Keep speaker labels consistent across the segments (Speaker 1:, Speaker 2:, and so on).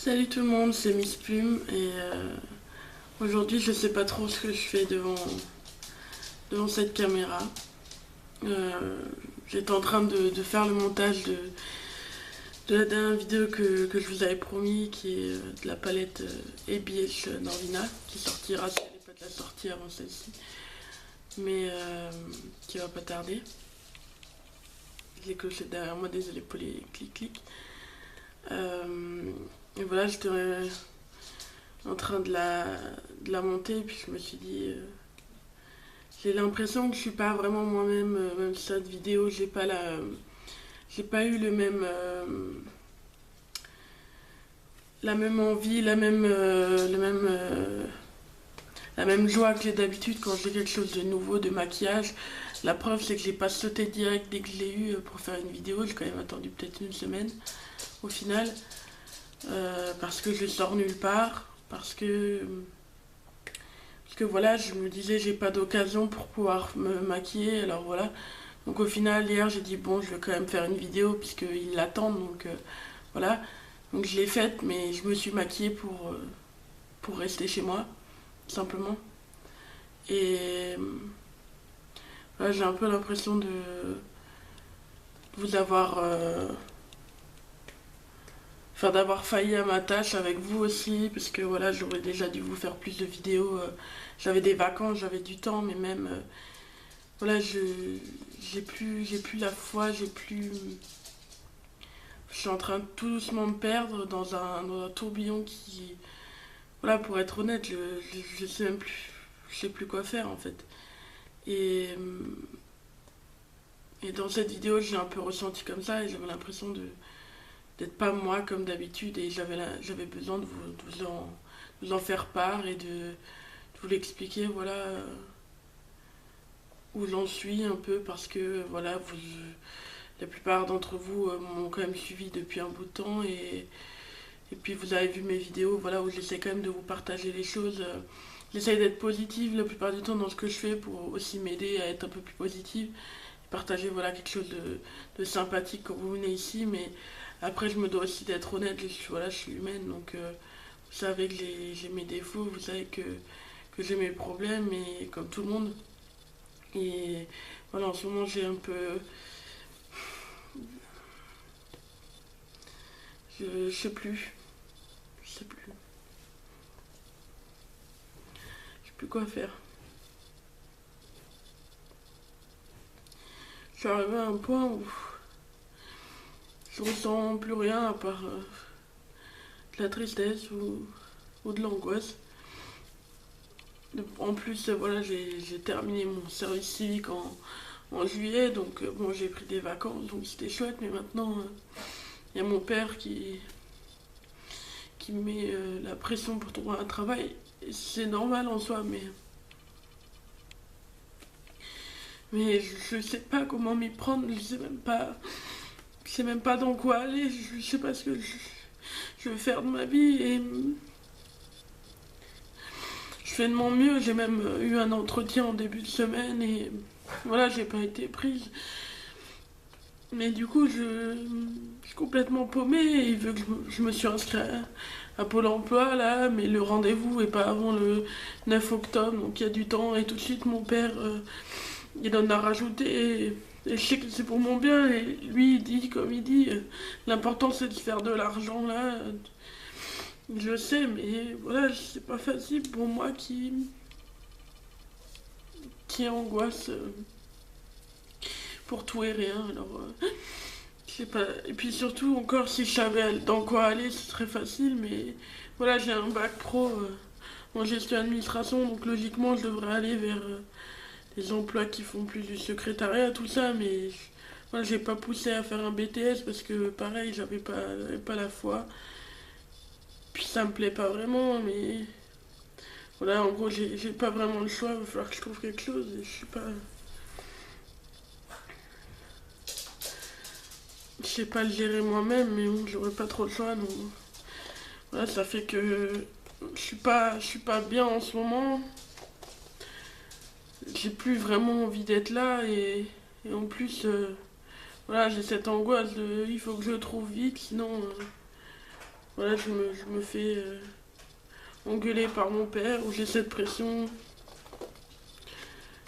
Speaker 1: Salut tout le monde, c'est Miss Plume et aujourd'hui je sais pas trop ce que je fais devant cette caméra. J'étais en train de faire le montage de la dernière vidéo que je vous avais promis, qui est de la palette ABH Norvina, qui sortira si elle n'est pas de la sortie avant celle-ci, mais qui va pas tarder. Les clochettes derrière moi, désolé pour les clics-clics. Et voilà, j'étais en train de la monter, et puis je me suis dit, j'ai l'impression que je suis pas vraiment moi-même, même si cette vidéo, j'ai pas eu la même envie, la même joie que j'ai d'habitude quand j'ai quelque chose de nouveau, de maquillage. La preuve, c'est que j'ai pas sauté direct dès que je l'ai eu pour faire une vidéo. J'ai quand même attendu peut-être une semaine au final. Parce que je sors nulle part, parce que voilà, je me disais j'ai pas d'occasion pour pouvoir me maquiller, alors voilà. Donc au final hier j'ai dit bon, je vais quand même faire une vidéo puisqu'ils l'attendent, donc voilà. Donc je l'ai faite, mais je me suis maquillée pour rester chez moi, simplement. Et voilà, j'ai un peu l'impression de vous avoir enfin d'avoir failli à ma tâche avec vous aussi, parce que voilà, j'aurais déjà dû vous faire plus de vidéos. J'avais des vacances, j'avais du temps, mais même voilà, j'ai plus la foi, je suis en train de tout doucement me perdre dans un tourbillon qui, voilà, pour être honnête, je sais même plus, je sais plus quoi faire en fait. Et et dans cette vidéo, j'ai un peu ressenti comme ça et j'avais l'impression d'être pas moi comme d'habitude, et j'avais besoin de vous en faire part et de vous l'expliquer, voilà, où j'en suis un peu, parce que voilà, la plupart d'entre vous m'ont quand même suivi depuis un bout de temps, et puis vous avez vu mes vidéos, voilà, où j'essaie quand même de vous partager les choses. J'essaie d'être positive la plupart du temps dans ce que je fais pour aussi m'aider à être un peu plus positive, et partager voilà quelque chose de sympathique quand vous venez ici, mais après je me dois aussi d'être honnête, voilà, je suis humaine, donc vous savez que j'ai mes défauts, vous savez que j'ai mes problèmes, et comme tout le monde. Et voilà, en ce moment j'ai un peu... Je sais plus. Je sais plus. Je sais plus quoi faire. Je suis arrivée à un point où je ressens plus rien à part de la tristesse ou de l'angoisse. En plus, voilà, j'ai terminé mon service civique en juillet, donc bon, j'ai pris des vacances, donc c'était chouette, mais maintenant, il y a mon père qui me met la pression pour trouver un travail. C'est normal en soi, mais je sais pas comment m'y prendre, je sais même pas dans quoi aller, je sais pas ce que je veux faire de ma vie, et je fais de mon mieux. J'ai même eu un entretien en début de semaine, et voilà, j'ai pas été prise. Mais du coup, je suis complètement paumée, et il veut que je me suis inscrite à Pôle emploi là, mais le rendez-vous est pas avant le 9 octobre, donc il y a du temps, et tout de suite mon père il en a rajouté, et je sais que c'est pour mon bien, et lui il dit, comme il dit, l'important c'est de faire de l'argent là. Je sais, mais voilà, c'est pas facile pour moi qui angoisse pour tout et rien. Alors, je sais pas. Et puis surtout, encore, si je savais dans quoi aller, ce serait facile, mais voilà, j'ai un bac pro en gestion administration, donc logiquement, je devrais aller vers des emplois qui font plus du secrétariat, tout ça, mais voilà, j'ai pas poussé à faire un BTS parce que pareil, j'avais pas la foi. Puis ça me plaît pas vraiment, mais voilà, en gros, j'ai pas vraiment le choix, il va falloir que je trouve quelque chose, et je suis pas. Je sais pas le gérer moi-même, mais bon, j'aurais pas trop le choix, donc voilà, ça fait que je suis pas bien en ce moment. J'ai plus vraiment envie d'être là, et en plus, voilà, j'ai cette angoisse de il faut que je trouve vite, sinon voilà, je me fais engueuler par mon père, où j'ai cette pression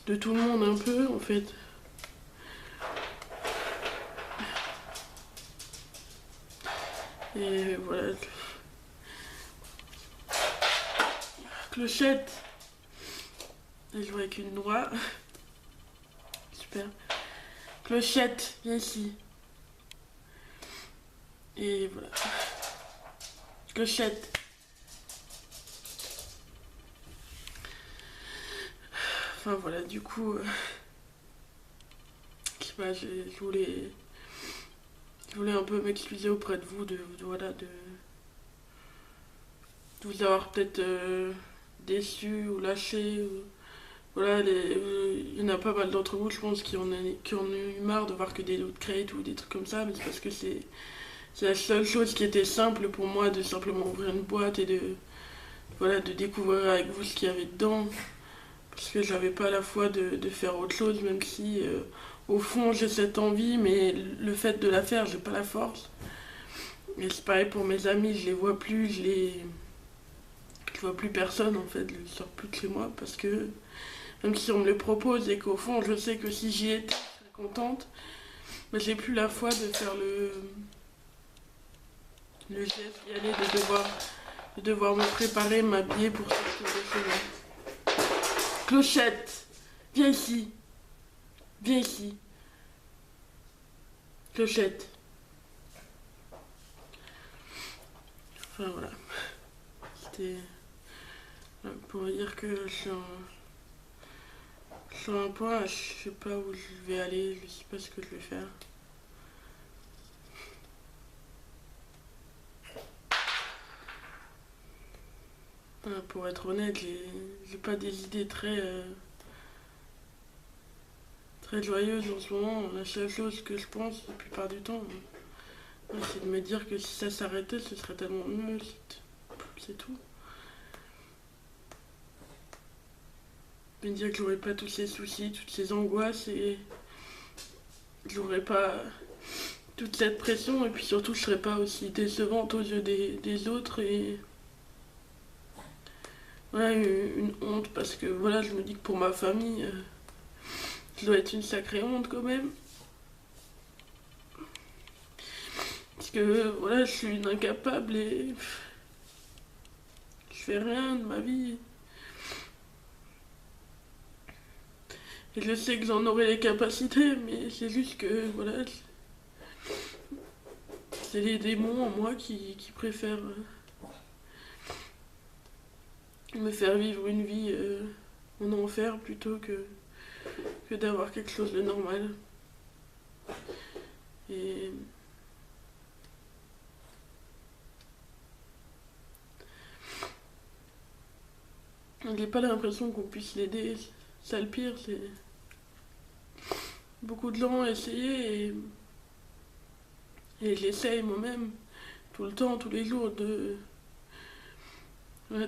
Speaker 1: de tout le monde un peu en fait. Et voilà. Clochette. Et je vois avec une noix. Super. Clochette, viens ici. Et voilà. Clochette. Enfin voilà, du coup, je sais pas, je voulais un peu m'excuser auprès de vous voilà, de vous avoir peut-être déçu ou lâché. Voilà, il y en a pas mal d'entre vous, je pense, qui en ont eu marre de voir que des loot crates ou des trucs comme ça, mais c'est parce que c'est la seule chose qui était simple pour moi, de simplement ouvrir une boîte et voilà, de découvrir avec vous ce qu'il y avait dedans. Parce que j'avais pas la foi de faire autre chose, même si au fond j'ai cette envie, mais le fait de la faire, j'ai pas la force. Et c'est pareil pour mes amis, je les vois plus, je vois plus personne en fait, je sors plus de chez moi parce que même si on me le propose et qu'au fond je sais que si j'y étais, je serais contente, mais j'ai plus la foi de faire le geste d'y aller, de devoir me préparer, m'habiller pour sortir de chez moi. Clochette, viens ici, viens ici. Clochette. Enfin voilà. C'était pour dire que je suis sur un point, je sais pas où je vais aller, je sais pas ce que je vais faire. Pour être honnête, j'ai pas des idées très joyeuses en ce moment. La seule chose que je pense la plupart du temps, c'est de me dire que si ça s'arrêtait, ce serait tellement mieux. C'est tout. Me dire que j'aurais pas tous ces soucis, toutes ces angoisses et j'aurais pas toute cette pression et puis surtout je serais pas aussi décevante aux yeux des autres et voilà, une honte parce que voilà, je me dis que pour ma famille, je dois être une sacrée honte quand même. Parce que voilà, je suis une incapable et je fais rien de ma vie. Et je sais que j'en aurai les capacités, mais c'est juste que voilà, c'est les démons en moi qui préfèrent me faire vivre une vie en enfer plutôt que d'avoir quelque chose de normal. Et j'ai pas l'impression qu'on puisse l'aider. Ça le pire, c'est beaucoup de gens ont essayé et j'essaye moi-même tout le temps, tous les jours de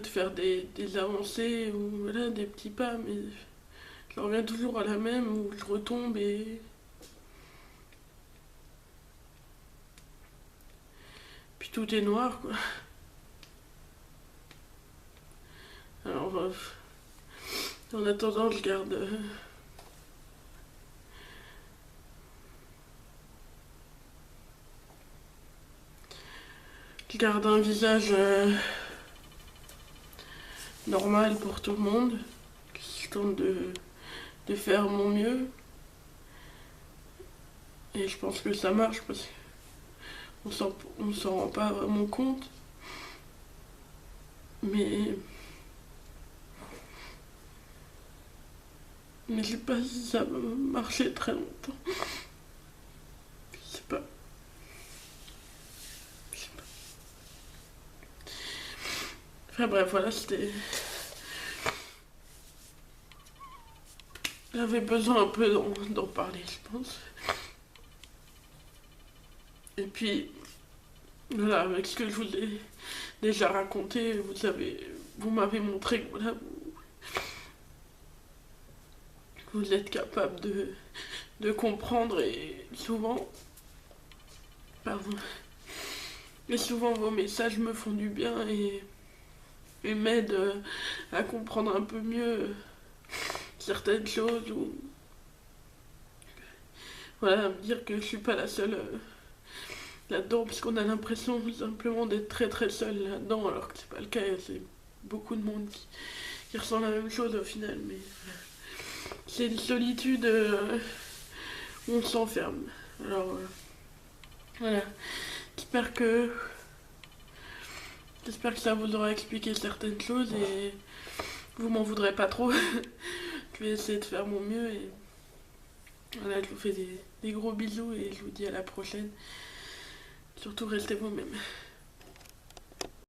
Speaker 1: faire des avancées ou voilà, des petits pas, mais je reviens toujours à la même où je retombe et puis tout est noir quoi. Alors en attendant je garde un visage normal pour tout le monde. Je tente de faire mon mieux. Et je pense que ça marche parce qu'on s'en rend pas vraiment compte. Mais je sais pas si ça va marcher très longtemps. Je sais pas. Je sais pas. Enfin bref, voilà, c'était. J'avais besoin un peu d'en parler, je pense. Et puis, voilà, avec ce que je vous ai déjà raconté, vous m'avez montré que voilà, vous êtes capable de comprendre et souvent, pardon, Et souvent vos messages me font du bien et m'aident à comprendre un peu mieux certaines choses ou voilà, à me dire que je suis pas la seule là-dedans, parce qu'on a l'impression simplement d'être très très seul là-dedans, alors que c'est pas le cas, c'est beaucoup de monde qui ressent la même chose au final, mais c'est une solitude où on s'enferme. Alors voilà, j'espère que j'espère que ça vous aura expliqué certaines choses et vous m'en voudrez pas trop. Je vais essayer de faire mon mieux et voilà, je vous fais des gros bisous et je vous dis à la prochaine. Surtout restez vous-même.